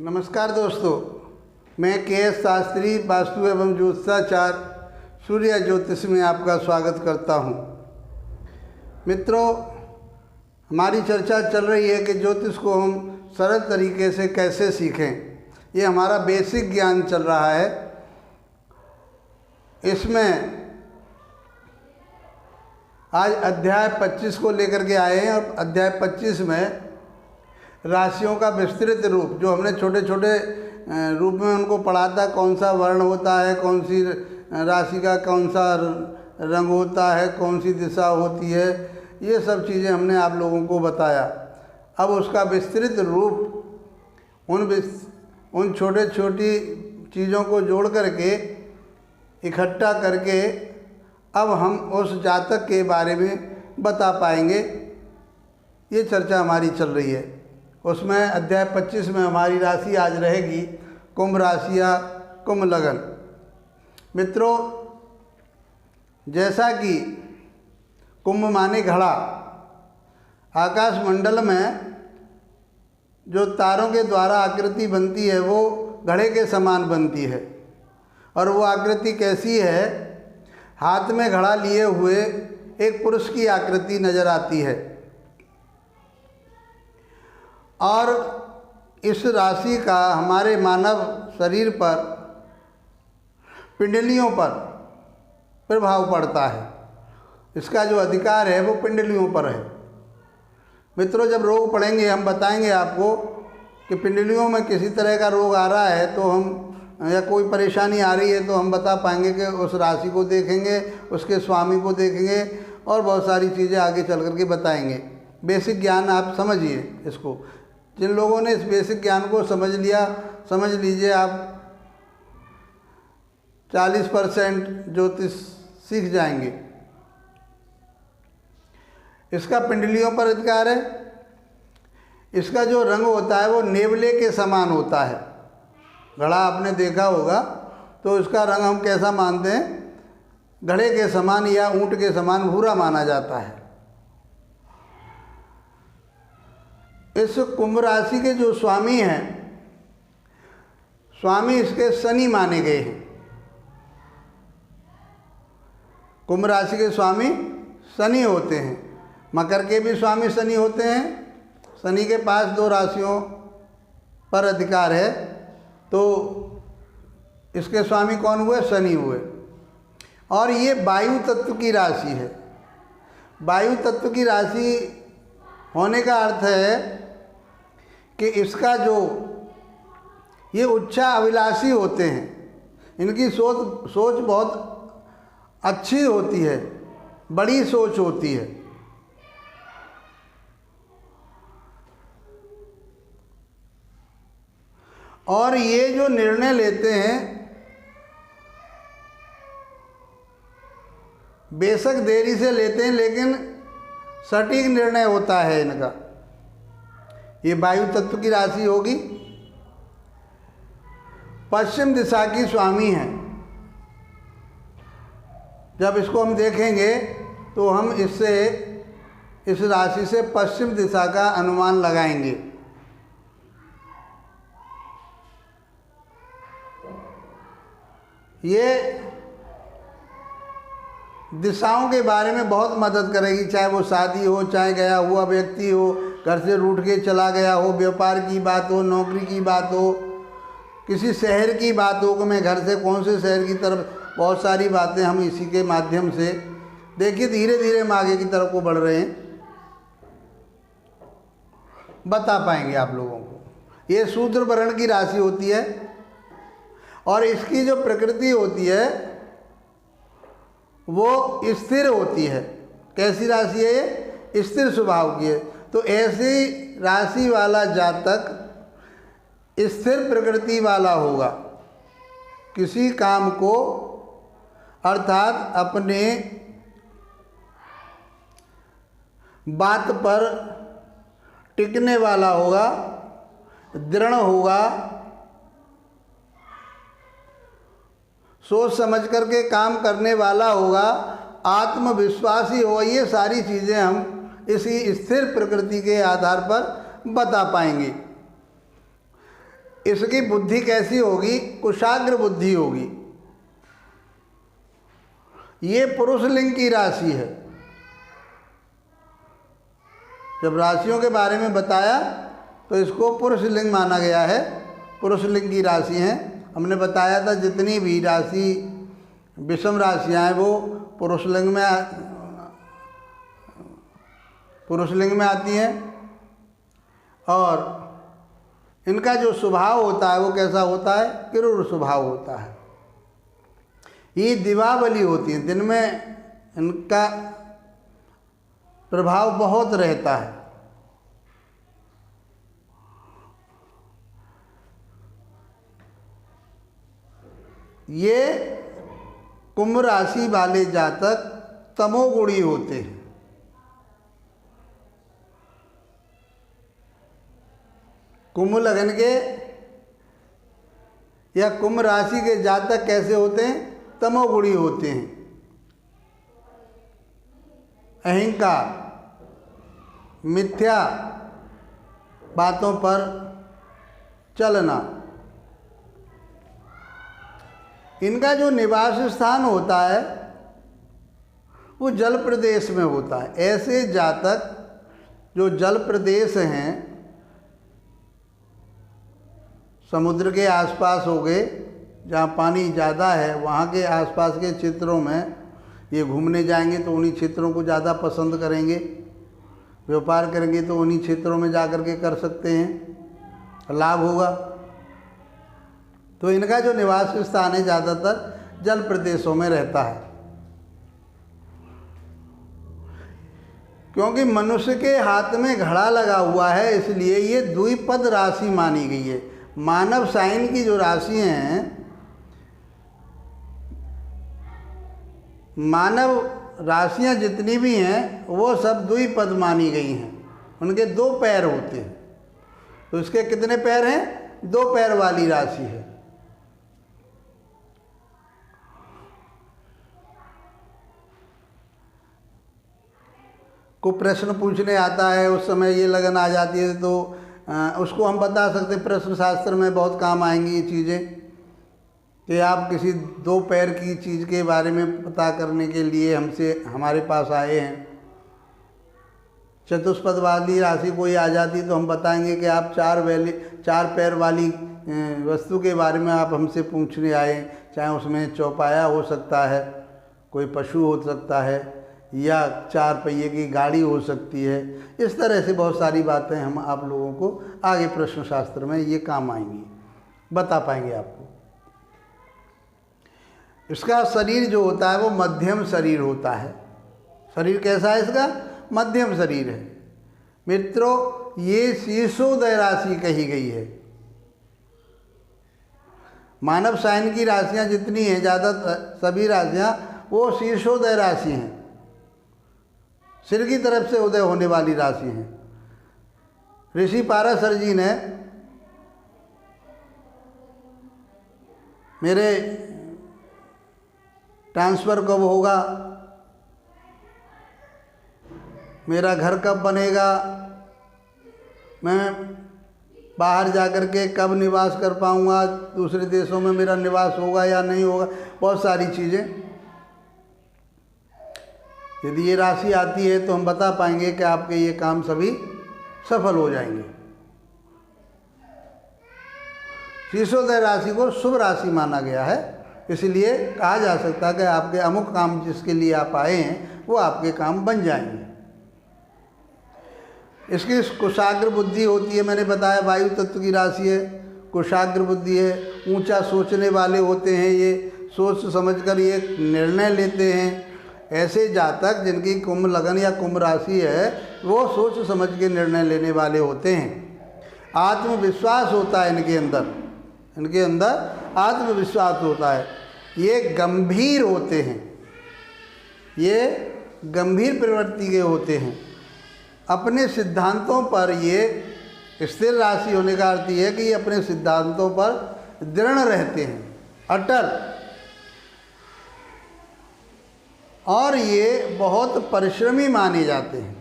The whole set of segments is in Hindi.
नमस्कार दोस्तों, मैं के.एस. शास्त्री वास्तु एवं ज्योतिषाचार सूर्य ज्योतिष में आपका स्वागत करता हूं। मित्रों, हमारी चर्चा चल रही है कि ज्योतिष को हम सरल तरीके से कैसे सीखें। ये हमारा बेसिक ज्ञान चल रहा है। इसमें आज अध्याय 25 को लेकर के आए हैं और अध्याय 25 में राशियों का विस्तृत रूप, जो हमने छोटे छोटे रूप में उनको पढ़ा था, कौन सा वर्ण होता है, कौन सी राशि का कौन सा रंग होता है, कौन सी दिशा होती है, ये सब चीज़ें हमने आप लोगों को बताया। अब उसका विस्तृत रूप उन छोटे छोटी चीज़ों को जोड़ करके इकट्ठा करके अब हम उस जातक के बारे में बता पाएंगे। ये चर्चा हमारी चल रही है। उसमें अध्याय 25 में हमारी राशि आज रहेगी कुंभ राशि या कुंभ लगन। मित्रों, जैसा कि कुंभ माने घड़ा, आकाश मंडल में जो तारों के द्वारा आकृति बनती है वो घड़े के समान बनती है। और वो आकृति कैसी है? हाथ में घड़ा लिए हुए एक पुरुष की आकृति नजर आती है। और इस राशि का हमारे मानव शरीर पर, पिंडलियों पर प्रभाव पड़ता है। इसका जो अधिकार है वो पिंडलियों पर है। मित्रों, जब रोग पड़ेंगे हम बताएंगे आपको कि पिंडलियों में किसी तरह का रोग आ रहा है तो हम, या कोई परेशानी आ रही है तो हम बता पाएंगे कि उस राशि को देखेंगे, उसके स्वामी को देखेंगे और बहुत सारी चीज़ें आगे चल कर के बताएंगे। बेसिक ज्ञान आप समझिए इसको। जिन लोगों ने इस बेसिक ज्ञान को समझ लिया, समझ लीजिए आप 40% ज्योतिष सीख जाएंगे। इसका पिंडलियों पर अधिकार है। इसका जो रंग होता है वो नेवले के समान होता है। घड़ा आपने देखा होगा तो इसका रंग हम कैसा मानते हैं? घड़े के समान या ऊंट के समान भूरा माना जाता है। इस कुंभ राशि के जो स्वामी हैं, स्वामी इसके शनि माने गए हैं। कुंभ राशि के स्वामी शनि होते हैं। मकर के भी स्वामी शनि होते हैं। शनि के पास 2 राशियों पर अधिकार है, तो इसके स्वामी कौन हुए? शनि हुए। और ये वायु तत्व की राशि है। वायु तत्व की राशि होने का अर्थ है कि इसका जो, ये उच्चा अभिलाषी होते हैं। इनकी सोच बहुत अच्छी होती है, बड़ी सोच होती है। और ये जो निर्णय लेते हैं, बेशक देरी से लेते हैं लेकिन सटीक निर्णय होता है इनका। ये वायु तत्व की राशि होगी। पश्चिम दिशा की स्वामी है। जब इसको हम देखेंगे तो हम इससे, इस राशि से पश्चिम दिशा का अनुमान लगाएंगे। ये दिशाओं के बारे में बहुत मदद करेगी, चाहे वो शादी हो, चाहे गया हुआ व्यक्ति हो, घर से रूठ के चला गया हो, व्यापार की बात हो, नौकरी की बात हो, किसी शहर की बात हो कि मैं घर से कौन से शहर की तरफ, बहुत सारी बातें हम इसी के माध्यम से, देखिए धीरे धीरे हम आगे की तरफ को बढ़ रहे हैं, बता पाएंगे आप लोगों को। ये शूद्र वर्ण की राशि होती है और इसकी जो प्रकृति होती है वो स्थिर होती है। कैसी राशि है ये? स्थिर स्वभाव की है। तो ऐसी राशि वाला जातक स्थिर प्रकृति वाला होगा। किसी काम को, अर्थात अपने बात पर टिकने वाला होगा, दृढ़ होगा, सोच समझ करके काम करने वाला होगा, आत्मविश्वासी होगा। ये सारी चीज़ें हम इसी स्थिर प्रकृति के आधार पर बता पाएंगे। इसकी बुद्धि कैसी होगी? कुशाग्र बुद्धि होगी। ये पुरुष लिंग की राशि है। जब राशियों के बारे में बताया तो इसको पुरुष लिंग माना गया है, पुरुष लिंग की राशि हैं। हमने बताया था जितनी भी राशि विषम राशियां हैं वो पुरुष लिंग में आती हैं। और इनका जो स्वभाव होता है वो कैसा होता है? क्रूर स्वभाव होता है। ये दिवावली होती है, दिन में इनका प्रभाव बहुत रहता है। ये कुंभ राशि वाले जातक तमोगुणी होते हैं। कुंभ लग्न के या कुंभ राशि के जातक कैसे होते हैं? तमोगुणी होते हैं। अहंकार, मिथ्या बातों पर चलना। इनका जो निवास स्थान होता है वो जल प्रदेश में होता है। ऐसे जातक जो जल प्रदेश हैं, समुद्र के आसपास हो गए, जहाँ पानी ज़्यादा है वहाँ के आसपास के क्षेत्रों में ये घूमने जाएंगे तो उन्हीं क्षेत्रों को ज़्यादा पसंद करेंगे। व्यापार करेंगे तो उन्हीं क्षेत्रों में जा कर के कर सकते हैं, लाभ होगा। तो इनका जो निवास स्थान है ज़्यादातर जल प्रदेशों में रहता है। क्योंकि मनुष्य के हाथ में घड़ा लगा हुआ है इसलिए ये द्विपद राशि मानी गई है। मानव साइन की जो राशि हैं, मानव राशियां जितनी भी हैं वो सब द्विपद मानी गई हैं। उनके 2 पैर होते हैं। तो इसके कितने पैर हैं? 2 पैर वाली राशि है। को प्रश्न पूछने आता है उस समय ये लगन आ जाती है तो उसको हम बता सकते हैं। प्रश्न शास्त्र में बहुत काम आएंगी ये चीज़ें कि आप किसी 2 पैर की चीज़ के बारे में पता करने के लिए हमारे पास आए हैं। चतुष्पद वाली राशि कोई आ जाती तो हम बताएंगे कि आप 4 पैर वाली वस्तु के बारे में आप हमसे पूछने आए। चाहे उसमें चौपाया हो सकता है, कोई पशु हो सकता है, या 4 पहिए की गाड़ी हो सकती है। इस तरह से बहुत सारी बातें हम आप लोगों को आगे प्रश्न शास्त्र में ये काम आएंगी, बता पाएंगे आपको। इसका शरीर जो होता है वो मध्यम शरीर होता है। शरीर कैसा है इसका? मध्यम शरीर है। मित्रों, ये शीर्षोदय राशि कही गई है। मानव साइन की राशियां जितनी हैं, ज़्यादा सभी राशियां वो शीर्षोदय राशि हैं, सिर की तरफ से उदय होने वाली राशि हैं। ऋषि पाराशर जी ने मेरे ट्रांसफ़र कब होगा, मेरा घर कब बनेगा, मैं बाहर जाकर के कब निवास कर पाऊँगा, दूसरे देशों में मेरा निवास होगा या नहीं होगा, बहुत सारी चीज़ें। यदि ये राशि आती है तो हम बता पाएंगे कि आपके ये काम सभी सफल हो जाएंगे। शीर्षोदय राशि को शुभ राशि माना गया है, इसलिए कहा जा सकता है कि आपके अमुक काम जिसके लिए आप आए हैं वो आपके काम बन जाएंगे। इसकी कुशाग्र बुद्धि होती है। मैंने बताया वायु तत्व की राशि है, कुशाग्र बुद्धि है। ऊंचा सोचने वाले होते हैं, ये सोच समझकर ये निर्णय लेते हैं। ऐसे जातक जिनकी कुंभ लगन या कुंभ राशि है वो सोच समझ के निर्णय लेने वाले होते हैं। आत्मविश्वास होता है इनके अंदर आत्मविश्वास होता है। ये गंभीर होते हैं, ये गंभीर प्रवृत्ति के होते हैं। अपने सिद्धांतों पर ये स्थिर राशि होने का अर्थ ये है कि ये अपने सिद्धांतों पर दृढ़ रहते हैं, अटल। और ये बहुत परिश्रमी माने जाते हैं,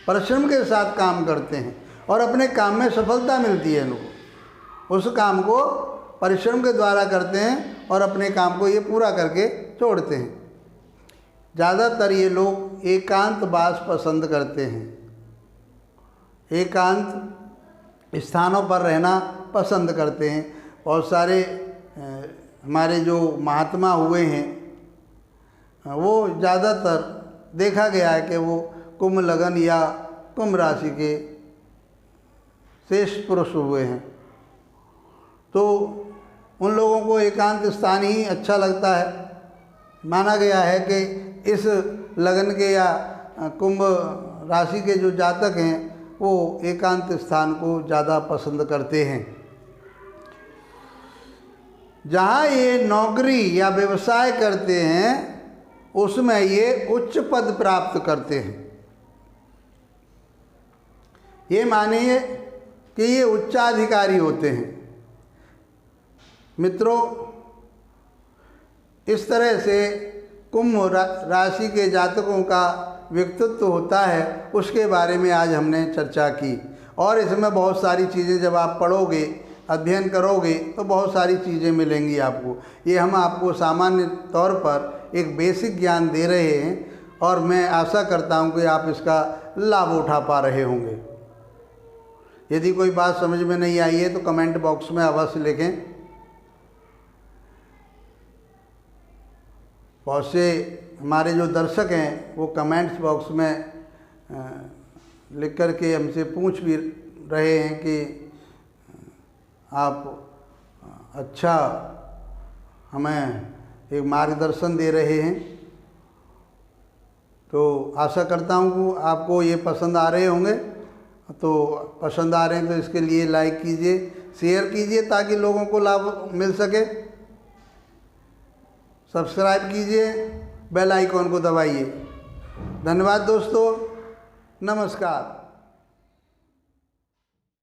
परिश्रम के साथ काम करते हैं और अपने काम में सफलता मिलती है इनको। उस काम को परिश्रम के द्वारा करते हैं और अपने काम को ये पूरा करके छोड़ते हैं। ज़्यादातर ये लोग एकांतवास पसंद करते हैं, एकांत स्थानों पर रहना पसंद करते हैं। बहुत सारे हमारे जो महात्मा हुए हैं वो ज़्यादातर देखा गया है कि वो कुंभ लगन या कुंभ राशि के श्रेष्ठ पुरुष हुए हैं। तो उन लोगों को एकांत स्थान ही अच्छा लगता है। माना गया है कि इस लगन के या कुंभ राशि के जो जातक हैं वो एकांत स्थान को ज़्यादा पसंद करते हैं। जहाँ ये नौकरी या व्यवसाय करते हैं उसमें ये उच्च पद प्राप्त करते हैं। ये मानिए कि ये उच्चाधिकारी होते हैं। मित्रों, इस तरह से कुंभ राशि के जातकों का व्यक्तित्व होता है, उसके बारे में आज हमने चर्चा की। और इसमें बहुत सारी चीज़ें जब आप पढ़ोगे, अध्ययन करोगे तो बहुत सारी चीज़ें मिलेंगी आपको। ये हम आपको सामान्य तौर पर एक बेसिक ज्ञान दे रहे हैं और मैं आशा करता हूँ कि आप इसका लाभ उठा पा रहे होंगे। यदि कोई बात समझ में नहीं आई है तो कमेंट बॉक्स में अवश्य लिखें। बहुत से हमारे जो दर्शक हैं वो कमेंट्स बॉक्स में लिख कर के हमसे पूछ भी रहे हैं कि आप अच्छा हमें एक मार्गदर्शन दे रहे हैं। तो आशा करता हूँ कि आपको ये पसंद आ रहे होंगे। तो पसंद आ रहे हैं तो इसके लिए लाइक कीजिए, शेयर कीजिए ताकि लोगों को लाभ मिल सके। सब्सक्राइब कीजिए, बेल आइकॉन को दबाइए। धन्यवाद दोस्तों, नमस्कार।